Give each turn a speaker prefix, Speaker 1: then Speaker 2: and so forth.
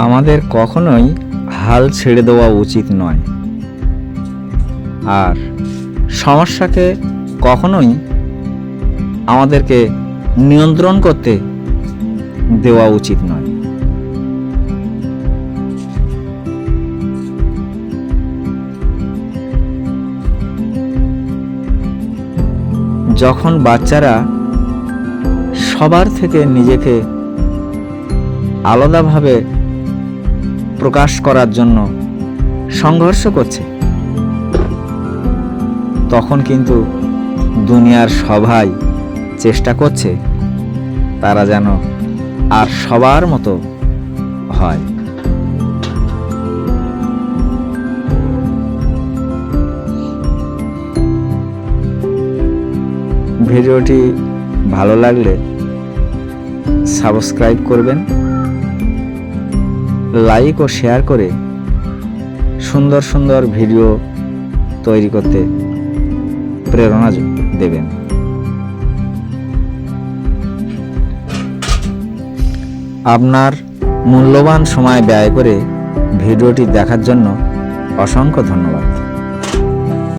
Speaker 1: আমাদের কখনোই হাল ছেড়ে দেওয়া উচিত নয়, আর সমস্যাকে কখনোই আমাদেরকে নিয়ন্ত্রণ করতে দেওয়া উচিত নয়। যখন বাচ্চারা সবার থেকে নিজেকে আলাদাভাবে প্রকাশ করার জন্য সংঘর্ষ করছে, তখন কিন্তু দুনিয়ার সবাই চেষ্টা করছে তারা যেন আর সবার মতো হয়। ভিডিওটি ভালো লাগলে সাবস্ক্রাইব করবেন, লাইক ও শেয়ার করে সুন্দর সুন্দর ভিডিও তৈরি করতে প্রেরণা দেবেন। আপনার মূল্যবান সময় ব্যয় করে ভিডিওটি দেখার জন্য অসংখ্য ধন্যবাদ।